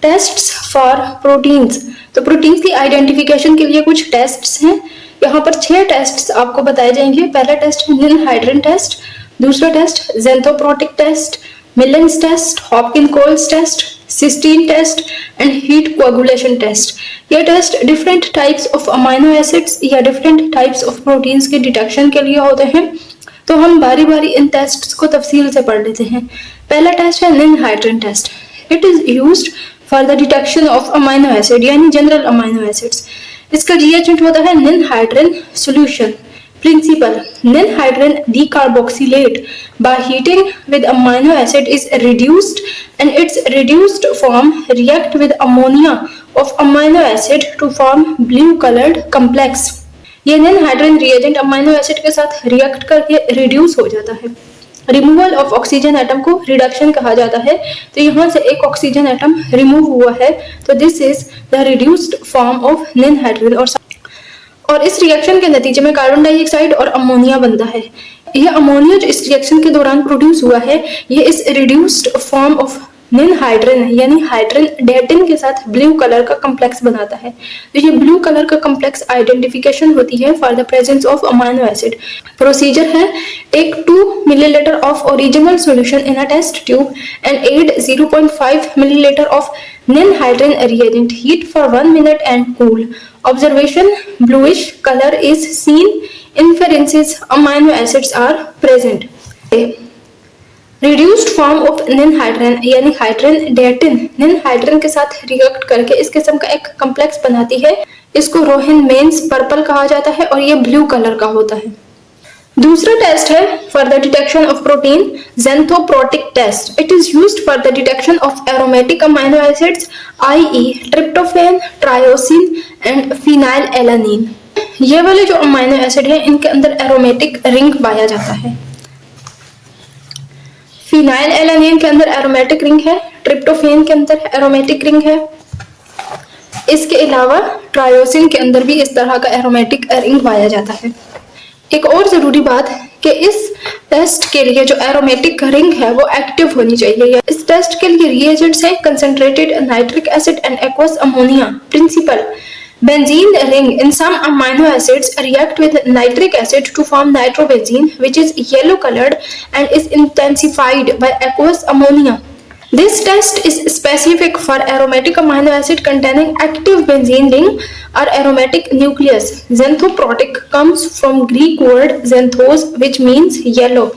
Tests for proteins. तो proteins की identification के लिए कुछ टेस्ट्स हैं। यहाँ पर 6 टेस्ट्स आपको बताए जाएंगे। पहला टेस्ट है निल-हाइड्रन टेस्ट, दूसरा test xanthoproteic test, Millon's test, Hopkins Cole's test, cysteine test and heat coagulation test. ये test different types of amino acids या डिफरेंट टाइप्स ऑफ प्रोटीन्स के डिटेक्शन के लिए होते हैं। तो हम बारी बारी इन टेस्ट्स को तफसील से पढ़ लेते हैं। पहला टेस्ट है ninhydrin test. It is used for the detection of amino acid यानी जनरल अमाइनो एसिड्स। इसका रिएजेंट होता है ninhydrin solution. Principle: Nil-hydrin decarboxylate by heating with amino acid is reduced and its reduced form react with ammonia of amino acid to form blue colored complex। ये निल-हाइड्रिन reagent amino acid के साथ react करके reduce हो जाता है। Removal of oxygen atom को reduction कहा जाता है। तो यहाँ से एक ऑक्सीजन एटम रिमूव हुआ है, तो this is the reduced form of ninhydrin. और इस रिएक्शन के नतीजे में कार्बन डाइऑक्साइड और अमोनिया बनता है। यह अमोनिया जो इस रिएक्शन के दौरान प्रोड्यूस हुआ है, ये इस रिड्यूस्ड फॉर्म ऑफ निल-हाइड्रिन यानी हाइड्रिन डेटिन के साथ ब्लू कलर का कॉम्प्लेक्स बनाता है। तो ये ब्लू कलर का कॉम्प्लेक्स आइडेंटिफिकेशन होती है for the presence of amino acid. Procedure है: take 2 millilitre of original solution in a test tube and add 0.5 millilitre of ninhydrin reagent, heat for 1 minute and cool। Observation: bluish color is seen, inferences amino acids are present। Reduced form of निल-हाइड्रिन यानी hydrin डेटिन निल-हाइड्रिन के साथ react करके इस किस्म का एक complex बनाती है। इसको रोहेन-मेन्स पर्पल कहा जाता है और ये ब्लू कलर का होता है। दूसरा टेस्ट है for the detection of protein xanthoproteic test. It is used for the detection of aromatic amino acids i.e. Tryptophan, tyrosine and phenylalanine. ये वाले जो अमाइनो एसिड है इनके अंदर एरोमेटिक रिंग पाया जाता है। फिनाइलएलानिन के अंदर एरोमेटिक रिंग है, ट्रिप्टोफैन के अंदर एरोमेटिक रिंग है। इसके अलावा ट्रायोसिन के अंदर भी इस तरह का एरोमेटिक रिंग पाया जाता है। एक और जरूरी बात है कि इस टेस्ट के लिए जो एरोमेटिक रिंग है वो एक्टिव होनी चाहिए। इस टेस्ट के लिए रिएजेंट्स हैं concentrated nitric acid and aqueous ammonia. Principle: benzene ring in some amino acids react with nitric acid to form nitrobenzene which is yellow colored and is intensified by aqueous ammonia। This test is specific for aromatic amino acid containing active benzene ring or aromatic nucleus। Xanthoprotic comes from Greek word xanthos which means yellow।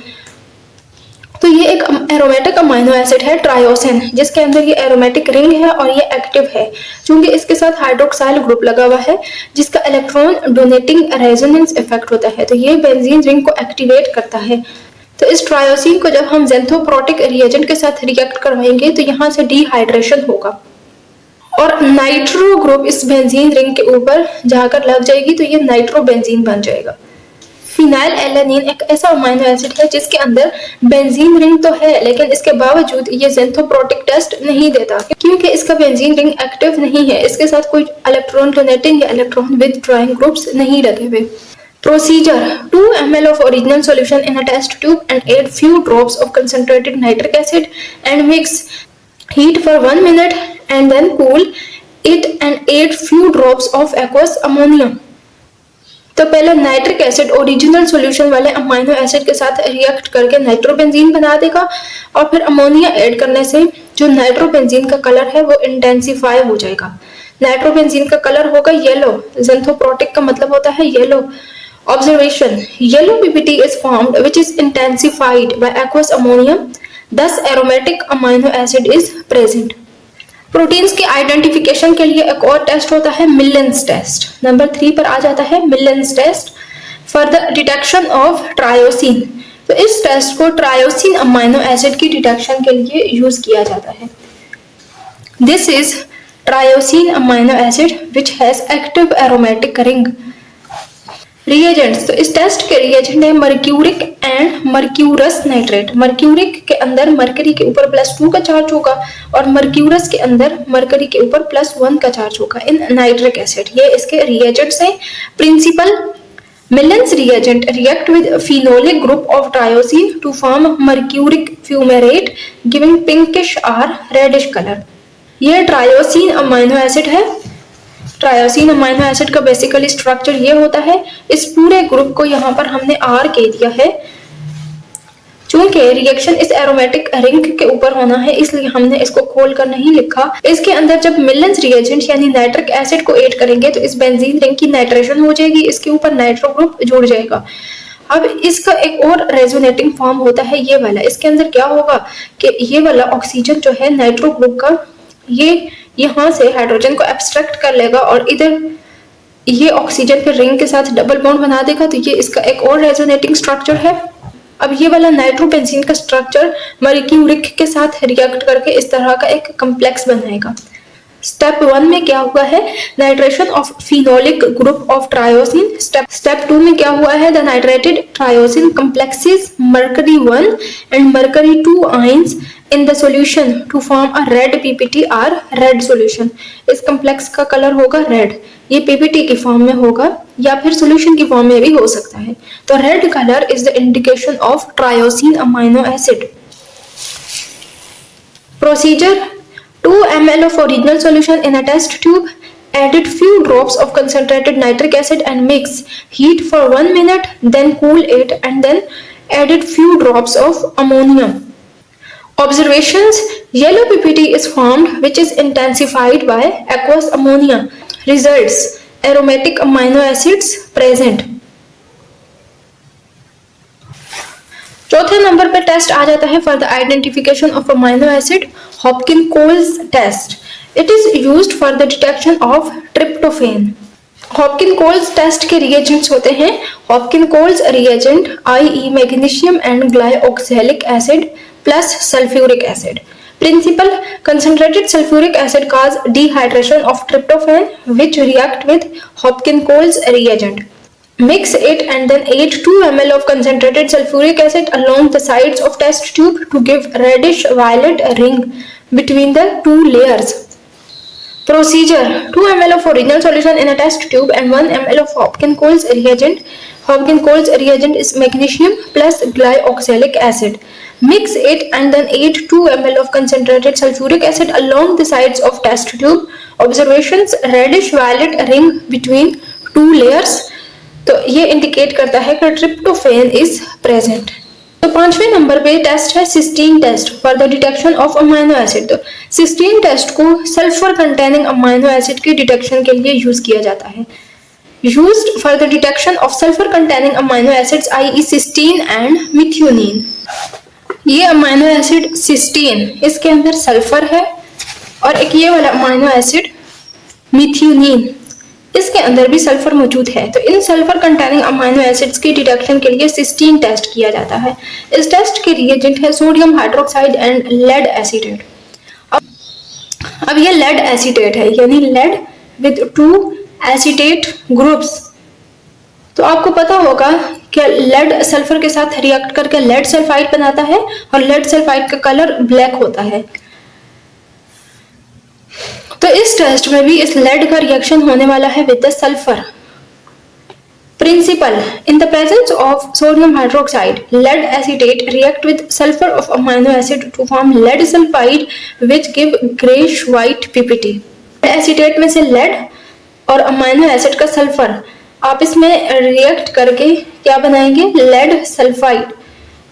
तो ये एक aromatic amino acid है tyrosine, जिसके अंदर ये aromatic ring है और ये एक्टिव है क्योंकि इसके साथ हाइड्रोक्साइल ग्रुप लगा हुआ है जिसका इलेक्ट्रॉन डोनेटिंग रेजोनेंस इफेक्ट होता है। तो ये बेंजीन रिंग को एक्टिवेट करता है। तो इस ट्रायोसिन को जब हम ज़ेंथोप्रोटिक रिएजेंट के साथ रिएक्ट करवाएंगे तो यहाँ से डिहाइड्रेशन होगा और नाइट्रो ग्रुप इस बेंजीन रिंग के ऊपर जाकर लग जाएगी, तो ये नाइट्रोबेंजीन बन जाएगा। फिनाइलएलानिन एक ऐसा अमाइनो एसिड है जिसके अंदर बेंजीन रिंग तो है लेकिन इसके बावजूद ये ज़ेंथोप्रोटिक टेस्ट नहीं देता क्योंकि इसका बेंजीन रिंग एक्टिव नहीं है। इसके साथ कोई इलेक्ट्रॉन डोनेटिंग या इलेक्ट्रॉन विथड्रॉइंग ग्रुप्स नहीं लगे हुए। Procedure: 2 ml of original solution in a test tube and add few drops of concentrated nitric acid and mix। Heat for 1 minute and then cool it and add few drops of aqueous ammonia। तो पहले nitric acid original solution वाले amino acid के साथ react करके nitrobenzene बना देगा और फिर अमोनिया ऐड करने से जो नाइट्रोबेंजीन का कलर है वो इंटेंसिफाई हो जाएगा। नाइट्रोबेंजीन का कलर होगा येलो। ज़ेंथोप्रोटिक का मतलब होता है yellow. Observation: yellow PPT is formed which is intensified by aqueous ammonia, thus aromatic amino acid is present। Proteins की आइडेंटिफिकेशन के लिए एक और टेस्ट होता है मिलेंस टेस्ट। नंबर 3 पर आ जाता है Millon's test for the detection of tyrosine. तो इस टेस्ट को ट्रायोसिन अमाइनो एसिड की डिटेक्शन के लिए यूज किया जाता है। This is tyrosine amino acid which has active aromatic ring. Reagents: तो इस टेस्ट के रिएजेंट है mercuric and mercurous nitrate. Mercuric के अंदर मरकरी के ऊपर +2 का चार्ज होगा और मर्क्यूरस के अंदर मरकरी के ऊपर +1 का चार्ज होगा इन नाइट्रिक एसिड। ये इसके रिएजेंट्स हैं। Principle: Millon's reagent react with phenolic group of tyrosine to form mercuric fumarate giving pinkish or reddish colour. ये ट्रायोसिन अमाइनो एसिड है। ट्रायोसिन अमाइनो एसिड का बेसिकली स्ट्रक्चर ये होता है। इस पूरे ग्रुप को यहाँ पर हमने आर कह दिया है। चूंकि रिएक्शन इस एरोमेटिक रिंग के ऊपर होना है, इसलिए हमने इसको खोल कर नहीं लिखा। इसके अंदर जब मिलन्स रिएजेंट यानी नाइट्रिक एसिड को ऐड करेंगे तो इस बेंजीन रिंग की नाइट्रेशन हो जाएगी, इसके ऊपर नाइट्रो ग्रुप जुड़ जाएगा। अब इसका एक और रेजोनेटिंग फॉर्म होता है ये वाला। इसके अंदर क्या होगा कि ये वाला ऑक्सीजन जो है नाइट्रो ग्रुप का, ये यहाँ से हाइड्रोजन को एब्स्ट्रैक्ट कर लेगा और इधर ये ऑक्सीजन फिर रिंग के साथ डबल बॉन्ड बना देगा। तो ये इसका एक और रेजोनेटिंग स्ट्रक्चर है। अब ये वाला नाइट्रोबेंजीन का स्ट्रक्चर मर्क्यूरिक के साथ रिएक्ट करके इस तरह का एक कॉम्प्लेक्स बनाएगा। स्टेप 1 में क्या हुआ है, nitration of phenolic group of tyrosine. Step 2 में क्या हुआ है, the नाइट्रेटेड tyrosine complexes mercury 1 and mercury 2 ions in the solution to form a red PPT or red solution। इस कॉम्प्लेक्स का कलर होगा रेड। ये PPT की फॉर्म में होगा या फिर सोल्यूशन की फॉर्म में भी हो सकता है। तो red colour is the indication of tyrosine amino acid. Procedure, 2 ml of original solution in a test tube, added few drops of concentrated nitric acid and mix, heat for 1 minute, then cool it and then added few drops of ammonia. Observations, yellow PPT is formed which is intensified by aqueous ammonia. Results, aromatic amino acids present. चौथे number पे test आ जाता है for the identification of amino acid, Hopkins Cole's test. It is used for the detection of tryptophan. Hopkins Cole's test के reagents होते हैं Hopkins Cole's reagent i.e. Magnesium and glyoxalic acid plus sulphuric acid. Principal, concentrated sulfuric acid cause dehydration of tryptophan which react with Hopkins-Coles reagent. Mix it and then add 2 ml of concentrated sulfuric acid along the sides of test tube to give reddish violet ring between the 2 layers. Procedure, 2 ml of original solution in a test tube and 1 ml of Hopkins-Coles reagent. Hopkins-Coles reagent is magnesium plus glyoxylic acid. Mix it and then add 2 ml of concentrated sulfuric acid along the sides of test tube. Observations, reddish violet ring between 2 layers. तो ये indicate करता है कि tryptophan is present. तो 5वें number पे test है cysteine test for the detection of amino acid. तो सिस्टीन टेस्ट को सल्फर कंटेनिंग अमाइनो एसिड के डिटेक्शन के लिए यूज किया जाता है। Used for the detection of sulphur containing amino acids i.e. Cysteine and methionine. ये अमाइनो एसिड सिस्टीन, इसके अंदर सल्फर है, और एक ये वाला अमाइनो एसिड मिथ्योनिन, इसके अंदर भी सल्फर मौजूद है। तो इन सल्फर कंटेनिंग अमाइनो एसिड्स की डिटेक्शन के लिए सिस्टीन टेस्ट किया जाता है। इस टेस्ट के रिएजेंट है sodium hydroxide and lead acetate. अब ये लेड एसीटेट है, यानी लेड विद 2 एसीटेट ग्रुप्स। तो आपको पता होगा कि लेड सल्फर के साथ रिएक्ट करके लेड सल्फाइड बनाता है और लेड सल्फाइड का कलर ब्लैक होता है। तो इस टेस्ट में भी इस लेड का रिएक्शन होने वाला है with the sulphur. Principle, in the presence of sodium hydroxide, lead acetate react with sulphur of amino acid to form lead sulphide which give greyish white PPT. Acetate में से lead और amino acid का sulphur आपस में react करके क्या बनाएंगे, lead sulphide,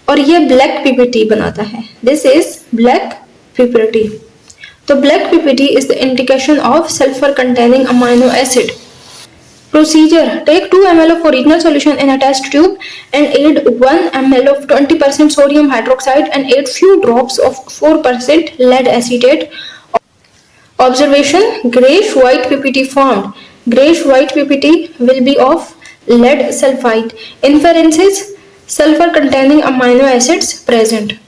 और ये ब्लैक पीपीटी बनाता है। This is black PPT. तो black PPT is the indication of sulfur containing amino acid. Procedure, take 2 ml of original solution in a test tube and add 1 ml of 20% sodium hydroxide and add few drops of 4% lead acetate. Observation, grayish white PPT formed. Grayish white PPT will be of lead sulfide. Inferences, sulfur containing amino acids present.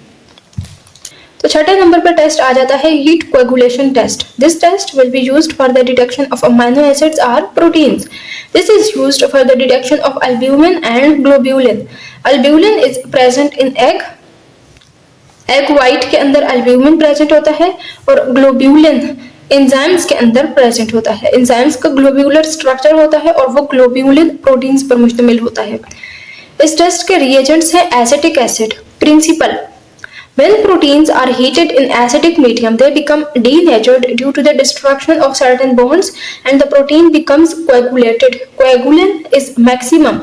तो छठे number पर test आ जाता है heat coagulation test. This test will be used for the detection of amino acids are proteins. This is used for the detection of albumin and globulin. Albumin is present in egg. Egg white के अंदर albumin present होता है और globulin enzymes के अंदर present होता है। Enzymes का ग्लोब्यूलर स्ट्रक्चर होता है और वो ग्लोब्यूलिन प्रोटीन्स पर मुश्तमिल होता है। इस टेस्ट के रिएजेंट्स हैं acetic acid. Principle, When proteins are heated in acidic medium, they become denatured due to the destruction of certain bonds and the protein becomes coagulated. Coagulation is maximum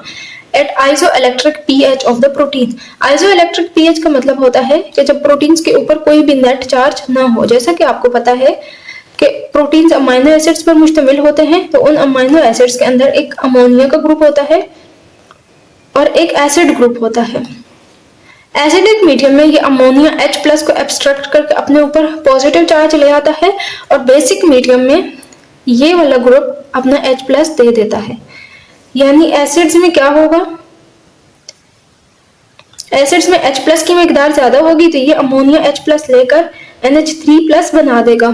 at isoelectric pH of the protein. Isoelectric pH का मतलब होता है कि जब proteins के ऊपर कोई भी नेट चार्ज ना हो। जैसा कि आपको पता है कि प्रोटीन्स अमीनो एसिड्स पर मुश्तमिल होते हैं, तो उन अमीनो एसिड्स के अंदर एक अमोनिया का ग्रुप होता है और एक एसिड ग्रुप होता है। एसिडिक मीडियम में ये अमोनिया H+ को एब्स्ट्रैक्ट करके अपने ऊपर पॉजिटिव चार्ज ले आता है और बेसिक मीडियम में ये वाला ग्रुप अपना H+ दे देता है। यानी एसिड्स में क्या होगा, एसिड्स में H+ की मिकदार ज्यादा होगी तो ये अमोनिया H+ लेकर NH3+ बना देगा,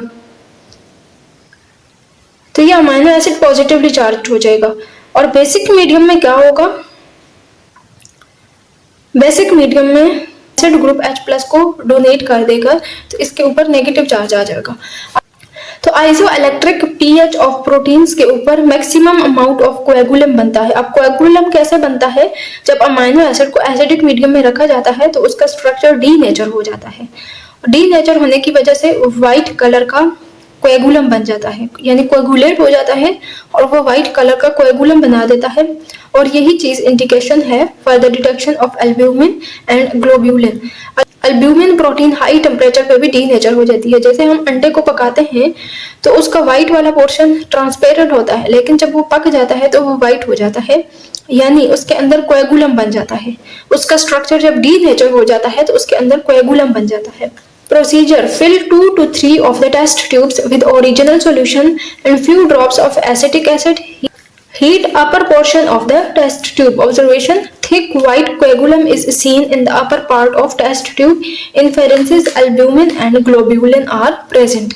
तो ये अमीनो एसिड पॉजिटिवली चार्ज हो जाएगा। और बेसिक मीडियम में क्या होगा, बेसिक मीडियम में एसिड ग्रुप H+ को डोनेट कर देगा, तो इसके ऊपर नेगेटिव चार्ज आ जाएगा। तो आइसोइलेक्ट्रिक पीएच ऑफ प्रोटीन्स के ऊपर मैक्सिमम अमाउंट ऑफ कोएगुलम बनता है। अब कोएगुलम कैसे बनता है, जब अमीनो एसिड को एसिडिक मीडियम में रखा जाता है तो उसका स्ट्रक्चर डीनेचर हो जाता है। डीनेचर होने की वजह से व्हाइट कलर का कोएगुलम बन जाता है, यानी कोएगुलेट हो जाता है और वो व्हाइट कलर का कोएगुलम बना देता है। और यही चीज इंडिकेशन है for the detection of albumin and globulin. Albumin protein high temperature पे भी डीनेचर हो जाती है। जैसे हम अंडे को पकाते हैं तो उसका व्हाइट वाला पोर्शन ट्रांसपेरेंट होता है, लेकिन जब वो पक जाता है तो वो व्हाइट हो जाता है, यानी उसके अंदर कोएगुलम बन जाता है। उसका स्ट्रक्चर जब डीनेचर हो जाता है तो उसके अंदर कोएगुलम बन जाता है। Procedure: fill 2 to 3 of the test tubes with original solution and few drops of acetic acid. Heat upper portion of the test tube. Observation: thick white coagulum is seen in the upper part of test tube. Inferences: albumin and globulin are present.